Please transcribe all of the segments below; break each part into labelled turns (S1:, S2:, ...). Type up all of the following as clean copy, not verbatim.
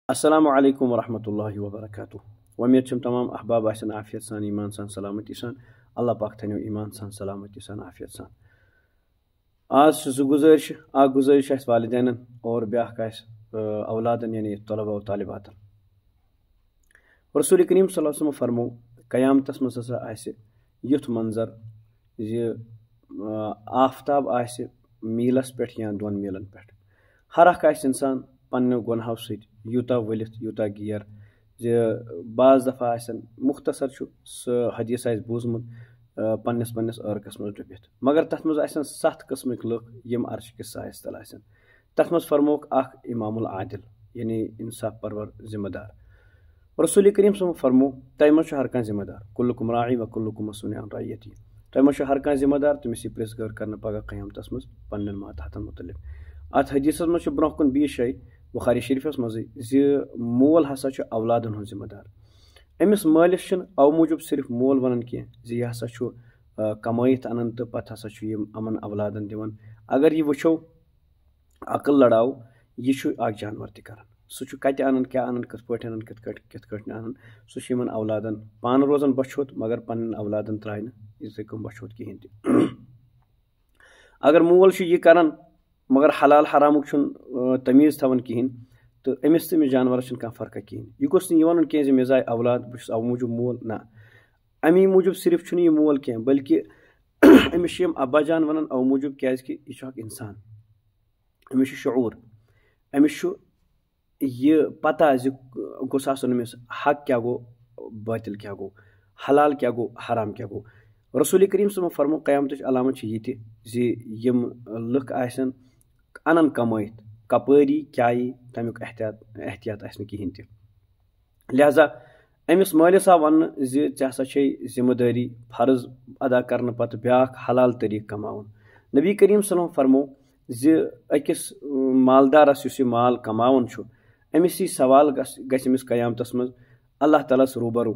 S1: Assalamu alaikum wa rahmatullahi wa barakatuh. Umeed chum tamam ahbab asan afiyat san iman san salamati san Allah pak thanyo iman san salamati san afiyat san. आज गुजारिश वालिदैन और ब्याह औलादन यानी तलबा व तालिबातन रसूल करीम सल्लल्लाहु अलैहि वसल्लम फरमो कयामतस मज हसा आसि युथ मंजर ज आफ्ताब आसि मीलस पेठ या दोन मीलन पेठ हर अख आसि इंसान पन्ने गुनाहों सत यूता वलित यूता गियर ज बाज दफा आसन मुख्तसर स हदीस आसि बूजमुत पन्नस पन्नस अर्कस मज डुबित मगर तथ मज आसन 7 किस्मक लुक यम अर्श किस सायस तल आसन तथ मज फरमोक अख इमामुल आदिल यानी इंसाफ परवर जिम्मेदार रसूल करीम सल्लल्लाहु फरमो तय मज हर कह जिम्मेदार कुल्लुकुम राई व कुल्लुकुम मसऊलुन अन रइयती तय मज हर कह जिम्मेदार तमिस प्रेस गौर करना पगह क़यामतस मज पन्न मातहतन मुतलिक अत हदीस मज ब्रोह कुन बी शय बुखारी शरीफस मज मोल हसा औलादन हूँ जिम्मेदार अमिस मालिस अव मूजूब सिर्फ मोल वन कह यह हसा कमाइत अनन तो पत हसा अमन औलादन दिवन अगर यह वो अकल लड़ाव यह जानवर तक सह कत अनन क्या अनन कथ पे अनन कथ अनन सह औलादन पान रोजन बछोत मगर पन्न औलादन त्राय इसे कम बछोत कहें अगर मोल यह कर मगर हलाल हरामुक तमीज़ थवन कहें तो अमिस तमिस जानवर कह फर्क कहें यह गोस वन कह मे जाए औलाद बहुत अव मूजूब मोल ना अमी मूजूब सिर्फ यह मोल कह बल्कि अमिस अब्बा जान वन अव मूजूब क्या यह इंसान अमिस शऊर अमिस यह पता गोस अमिस हक क्या गो बातिल क्या गो हलाल क्या गो हराम क्या गो रसूल करीम सल्लल्लाहु अलैहि वसल्लम फरमो क़यामत अलामत यह लुक आसन अनन कमाइत कपरी क्या तमिक एहतियात कहें लिहाजा अमिस मालिस आ वन ज़ा जिम्मेदारी फर्ज अदा करने पत ब्याख हलाल तरीक कमावन नबी करीम सल्लल्लाहु अलैहि वसल्लम फरमो अकिस मालदारस यह माल कमावन अमिस सवाल गमिस क़यामतस मज अल्लाह ताला रूबरू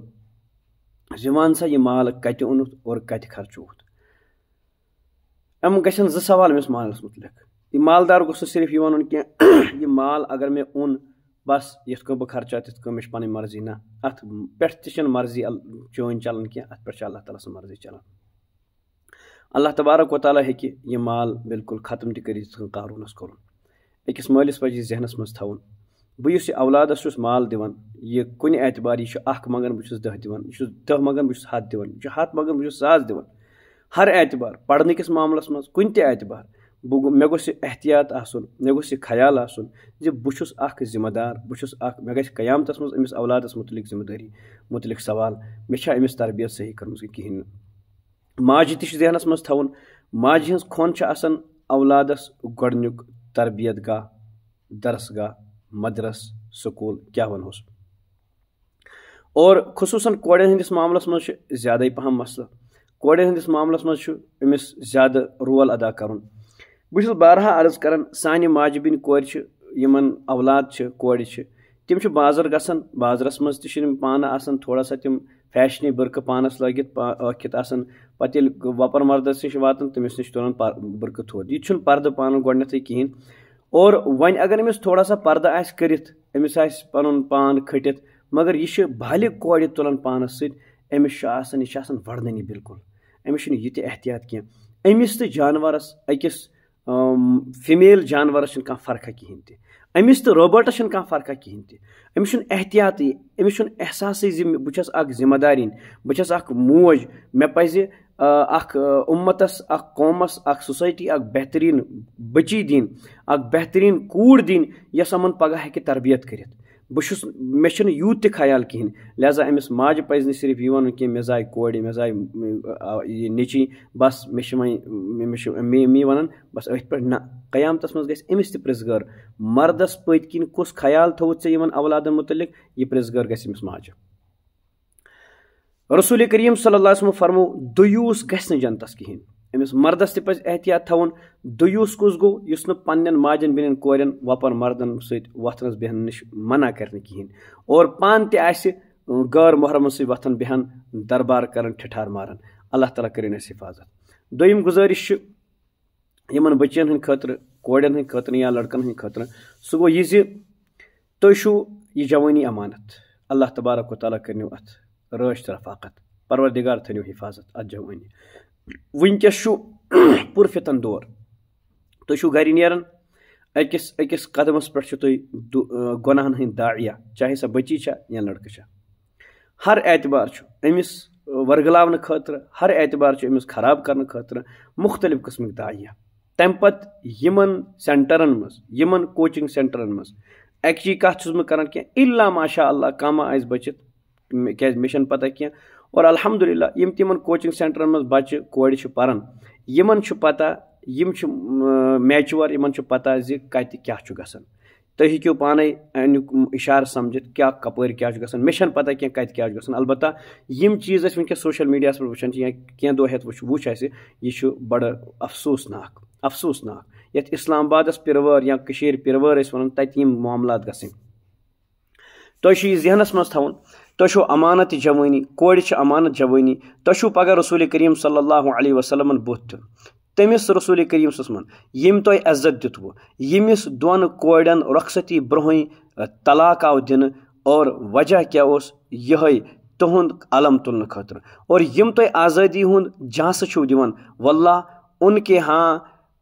S1: वन सा यह माल कत ओनुत और कत खर्चोत गन ज सवाल अमिस मालस मुतलिक यह मालदार गोस सिर्फ यह वन कह यह माल अगर मे ओन बस यथ बह खर्चा तिथ मे पन मर्जी ना अत पे मर्जी चोन चलान कह अत पे अल्लाह ताला मर्जी चलान अल्लाह तबारक व तआला हेकि यह माल बिल्कुल खत्म तक कारूनस कर अकिस मालिस पज जहनस मज थवन बह औलादस माल दिवन यह कुन एतबार यह मंगन बहुत 10 दिवन यह 10 मंगन बहुत 7 दिवन यह 100 मंगन बहुत 100 दिवन हर एतबार पढ़ने किस मामलस मज कुन एतबार मे गोस एहतियात आसन मे गोस ख्याल आसन बहुत जिम्मेदार मे गि क़यामतस मज अमिस औलादस मुतलिक जिम्मेदारी मुतलिक सवाल मे अमिस तरबियत सही कर्मज कहें माज तह जहनस मज थवन माज हज खोन आसन औलादस गोडनुक तरबियत गाह दरस गाह मदरस स्कूल क्या वनोस और खुसूसन कोड़न हंदिस मामलस मज ज्यादा पहम मसला कोड़न हंदिस मामलस मज अमिस ज्यादा रोल अदा कर बहुत बारहा अर्ज कर सान माजबिन कोर औलाद कोड़ तम बाजार गसान बाजरस मज पान आसान थोड़ा सा तम फैशनी बर्क पानस लगित पे वपर मर्दस नश वातान तमिस नश तुलान बर्क थोद यह पर्द पान गोडनेथ कहें और वन अगर अमिस थोड़ा सा पर्द आस करित अमिस पन पान खटित मगर यह भाले कोड़ तुलान पानस समिस यह वड़ननी बिल्कुल अमिस यह एहतियात कह अमिस तो जानवरस अकिस फीमेल जानवरस कह फर्क कहें अमिस तो रोबोटस कह फर्क कहें अमिस एहतियात अमिस एहसास बहुत जिम्मेदारी बहुत मोज मे पज उम्मतस कौमस सोसाइटी बेहतरीन बची दिन बेहतरीन कूड़ दिन यस अमन पगह हे तरबियत कर मे यूत ख्याल कहें लिहाजा अमिस माज पज सिर्फ यह वन कह मे जाए कोड़ मे जाए नची बस मे वन बस अथ पे ना क़यामतस मज गमिस प्रेसगर मर्दस पत किन कुस ख्याल थोत ऐ औलादन मुतलिक यह प्रेसगर गमिस माज रसूल करीम सल्लल्लाहु अलैहि वसल्लम फरमो दुयूस गस जनतस कहें अमिस मर्दस तह पज एहतियात थवन दुयूस कुस गो युस न पन्न माजन बिन कोरन वपर मर्दन सत वथनस बेहन नश मना कर कहें और पान तह गैर मोहरम सत वथन बेहन दरबार कर ठिठार मारन अल्लाह ताला करिन अस हिफाजत दोयम गुजारिश यमन बच्चन हंद खतर कोड़न हंद खतर या लड़कन हंद खतर सह गो यह तुम یہ جوانی امانت اللہ تبارک و تعالیٰ کرنو ات رٲچھ تہٕ رفاقت پروردگار تھٲنِو حفاظت ات جوانی ونکیٚس چھُ پُرفتن دور تُہۍ چھُو گرِ نیران أکِس قدمس پٮ۪ٹھ چھُ تُہۍ گۄناہن ہٕنٛدۍ داعیہ چاہے سۄ بچی چھا یا لڑکہٕ چھا ہر اعتبار چھُ أمِس ورگلاونہٕ خٲطرٕ ہر اعتبار چھُ أمِس خراب کرنہٕ خٲطرٕ مختلف قٕسمٕکۍ داعیہ تمہِ پتہٕ یِمن سینٹرن منٛز یِمن کوچنگ سینٹرن منٛز اکچی کتھ چھُس بہٕ کران کینٛہہ الا ماشاء اللہ کانٛہہ ما آسہِ بٔچِتھ کیازِ مےٚ چھنہٕ پتہ کینٛہہ اور الحمدللہ یِم تِمن کوچنگ سینٹرن منٛز بچہِ کورِ چھِ پران یِمن چھُ پتہ یِم چھِ میچور یِمن چھُ پتہ زِ کتہِ کیاہ چھُ گژھان تُہۍ ہیٚکِو پانے امیُک اشارٕ سمجھِتھ کیاہ کپٲرۍ کیاہ چھُ گژھان مےٚ چھنہٕ پتہ کینٛہہ کتہِ کیاہ چھُ گژھان البتہ یِم چیٖز أسۍ وٕنکیٚس سوشل میڈیاہس پٮ۪ٹھ وٕچھان چھِ یا کینٛہہ دۄہ ہٮ۪تھ وٕچھ اَسہِ یہِ چھُ بڑٕ افسوٗسناک یتھ اسلام آبادس پِروٲر یا کٔشیٖرِ پِروٲر ٲسۍ ونان تتہِ یِم معاملات گژھٕنۍ تۄہہِ چھُ یہِ ذہنس منٛز تھاوُن تۄہہِ چھو امانت جوٲنی کورِ چھِ امانت جوٲنی تۄہہِ چھُو پگاہ رسول کریم صلی اللہ علیہ وسلمن بُتھ دیُن تٔمِس رسول کریم صٲبن ییٚمۍ تۄہہِ عزت دِتوٕ ییٚمِس دۄن کورٮ۪ن رۄخصتی برونٛہٕے طلاق آو دِنہٕ اور وجہ کیاہ اوس یِہوے تُہُنٛد علم تُلنہٕ خٲطرٕ اور یِم تۄہہِ آزٲدی ہُنٛد جھانٛسہٕ چھِو دِوان واللہ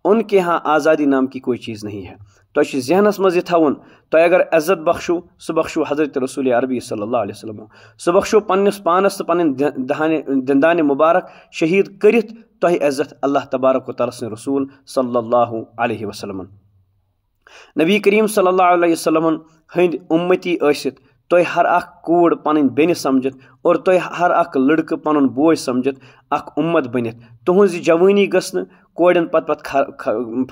S1: ان کے ہاں آزادی نام کی کوئی چیز نہیں ہے تۄہہِ چھُ ذہنس منٛز یہِ تھاوُن تۄہہِ اگر عزت بخشو سُہ بخشو حضرت رسول عربی صلی اللہ علیہ وسلم سُہ بخشو پننِس پانس تہٕ پنٕنۍ دندانہِ مُبارک شہیٖد کٔرِتھ تۄہہِ عزت اللہ تبارک و تعالیٰ سٕنٛدۍ رسول صلی اللہ علیہ وسلم نبی کریم صلی اللہ علیہ وسلمن ہٕنٛدۍ اُمتی ٲسِتھ تۄہہِ ہر اکھ کوٗر پنٕنۍ بیٚنہِ سمجھِتھ اور تۄہہِ ہر اکھ لڑکہٕ پنُن بوے سمجھِتھ اکھ اُمت بٔنِتھ تُہنٛز یہِ جوٲنی گٔژھ نہٕ کورٮ۪ن پتہٕ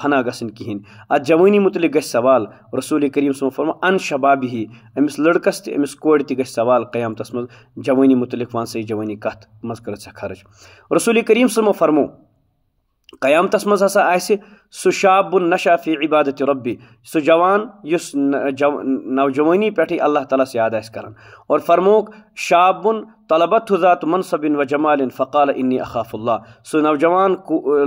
S1: فنا گژھٕنۍ کہیٖنۍ اتھ جوٲنی متعلق گژھِ سوال رسول کریم صٲبن فرمو ان شبابی أمِس لڑکس تہِ أمِس کورِ تہِ گژھِ سوال قیامتس منٛز جوٲنی متعلق ون سا یہِ جوٲنی کتھ منٛز کٔرٕتھ ژےٚ خرٕچ رسول کریم صٲبن فرمو قیامتس منٛز ہسا آسہِ سُہ شابُن نشا فی عبادت ربی سُہ جوان یُس نوجوانی پٮ۪ٹھٕے اللہ تعالیٰ ہس یاد آسہِ کران اور فرموک شابُن طلبت ذات منصبن و جمالن فقال انی اخاف اللہ سُہ نوجوان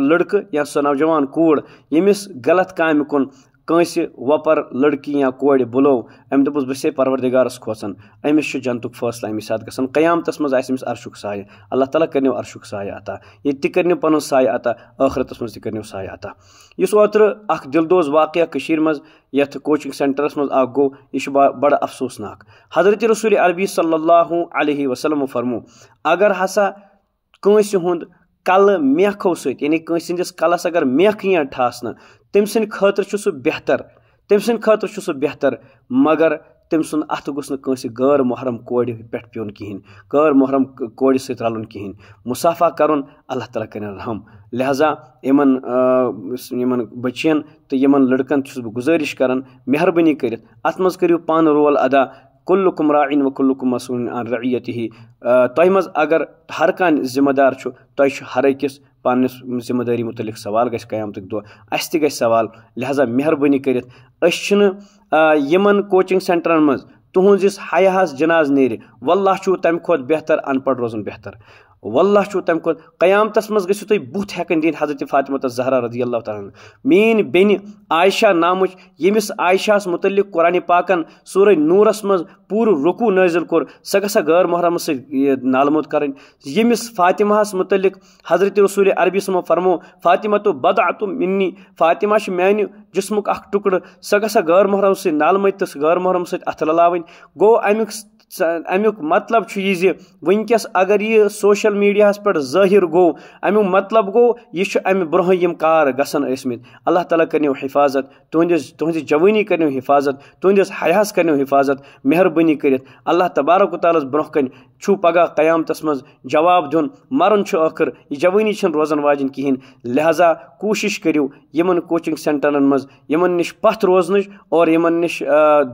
S1: لڑکہٕ یا سۄ نوجوان کوٗر ییٚمِس غلط کامہِ کُن کٲنٛسہِ وۄپر لڑکی یا کورِ بُلو أمۍ دوٚپُس بہٕ چھسے پروردگارس کھوژان أمِس چھُ جنتُک فٲصلہٕ امی ساتہٕ گژھان قیامتس منٛز آسہِ أمِس عرشُک سایہِ اللہ تعالیٰ کرنو عرشُک سایہِ عطا ییٚتہِ تہِ کرنو پنُن سایہِ عطا ٲخرتس منٛز تہِ کرنو سایہِ عطا یُس اوترٕ اکھ دِلدوز واقعہ کٔشیٖرِ منٛز یتھ کوچنگ سینٹرس منٛز اکھ گوٚو یہِ چھُ بڑٕ افسوٗسناک حضرت رسول عربی صلی اللہ علیہ وسلم فرمو اگر ہسا کٲنٛسہِ ہُنٛد کلہٕ میکھو سۭتۍ یعنی کٲنٛسہِ ہٕنٛدِس کلس اگر میکھ یِیہِ ٹھاسنہٕ تٔمۍ سٕنٛدِ خٲطرٕ چھُ سُہ بہتر مگر تٔمۍ سُنٛد اَتھٕ گوٚژھ نہٕ کٲنٛسہِ غٲر محرم کورِ پٮ۪ٹھ پیوٚن کِہینۍ غٲر محرم کورِ سۭتۍ رلُن کِہینۍ مُسافہ کرُن اللہ تعالیٰ کٔرِنۍ رحم لہٰذا یِمن بٔچین تہٕ یِمن لڑکن چھُس بہٕ گُزٲرِش کران مہربٲنی کٔرِتھ اتھ منٛز کٔرِو پانہٕ رول ادا کُلُکُم راعٍ و کُلُکُم مسئوٗلٌ عن رعیتہ تۄہہِ منٛز اگر ہر کانٛہہ ذمہٕ دار چھُ تۄہہِ چھُ ہر أکِس پننِس ذمہٕ دٲری متعلق سوال گژھِ قیامتُک دۄہ اسہِ تہِ گژھِ سوال لہٰذا مہربٲنی کٔرِتھ أسۍ چھِنہٕ یِمن کوچنگ سینٹرن منٛز تُہنٛز یُس حیاہس جناز نیرِ واللہ چھُو تمہِ کھۄتہٕ بہتر ان پڑھ روزُن بہتر واللہ چھُو تمہِ کھۄتہٕ قیامتس منٛز گٔژھِو تُہۍ بُتھ ہٮ۪کٕنۍ دِنۍ حضرت فاطمہ زہرا رضی اللہ تعالیٰ میٲنۍ بیٚنہِ عایشہ نامٕچ ییٚمِس عایشہس متعلق قرآنِ پاکن سورہ نوٗرس منٛز پوٗرٕ رُکوٗ نٲزِل کوٚر سۄ گژھِ غٲر محرمس سۭتۍ نالہٕ موٚت کرٕنۍ ییٚمِس فاطمہس متعلق حضرت رسول عربی صٲبن فرمو فاطمہ تو بضعۃ منی فاطمہ چھِ میانہِ جسمُک اکھ ٹُکڑٕ سۄ گژھِ غٲر محرمس سۭتۍ نالہٕ مٔتۍ تہٕ غٲر محرمس سۭتۍ اَتھٕ رلاوٕنۍ گوٚو امیُک مطلب چھُ یہِ زِ وٕنکیٚس اگر یہِ سوشل میڈیاہس پٮ۪ٹھ ظٲہِر گوٚو امیُک مطلب گوٚو یہِ چھُ امہِ برونٛہٕے یِم کار گژھان ٲسمٕتۍ اللہ تعالیٰ کرنو حفاظت تُہنٛدِس جوٲنی کرنو حفاظت تُہنٛدِس حیاہس کرنو حفاظت مہربٲنی کٔرِتھ اللہ تبارک و تعالیٰ ہس برونٛہہ کنہِ چھُو پگاہ قیامتس منٛز جواب دیُن مرُن چھُ ٲخر یہِ جوٲنی چھنہٕ روزن واجٮ۪ن کہیٖنۍ لہٰذا کوٗشش کٔرِو یِمن کوچنگ سینٹرن منٛز یِمن نِش پتھ روزنٕچ اور یِمن نِش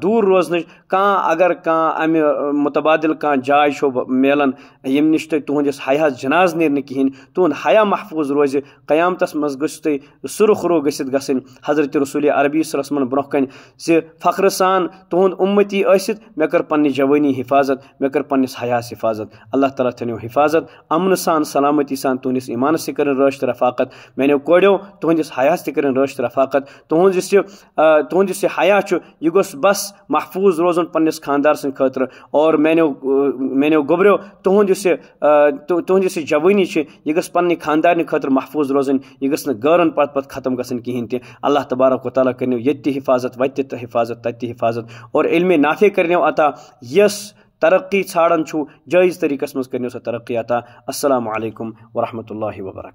S1: دوٗر روزنٕچ اگر کانٛہہ امہِ مُتبادل کانٛہہ جاے چھو میلان ییٚمہِ نِش تۄہہِ تُہنٛدِس حیاہس جناز نیرِ نہٕ کہیٖنۍ تُہنٛد حیا محفوٗظ روزِ قیامتس منٛز گٔژھِو تُہۍ سُرخ رو گٔژھِتھ گژھٕنۍ حضرت رسول عربی صلی اللہ علیہ وسلم برونٛہہ کنہِ زِ فخرٕ سان تُہنٛد اُمتی ٲسِتھ مےٚ کٔر پننہِ جوٲنی حفاظت مےٚ کٔر پننِس حیاہس हिफाजत। अल्लाह ताला थो हिफाजत अमन सान सलामती सान तुहस ईमानस कर रश तो रफाकत, मैंने कोड़ो तुहस हयास कर रश तो रफाकत। तुहद हया यह गोस बस महफूज रोजन पन्निस खानदार सद खतर, और मैंने गोबरो तुहद जवानी यह गस पन्ने खानदार खतर महफूज रोजन, यह गस गरन पत खत्म गसन कहें ते। अल्लाह तबारक व तआला करनो ये हिफाजत वत हिफाजत तत हिफाजत, और इल्मे नाफे करनो अता यस तरक्की छाड़न जायज़ तरीक़स मज करनो सा तरक्की अता। अस्सलामु अलैकुम व रहमतुल्लाहि व बरकातहू।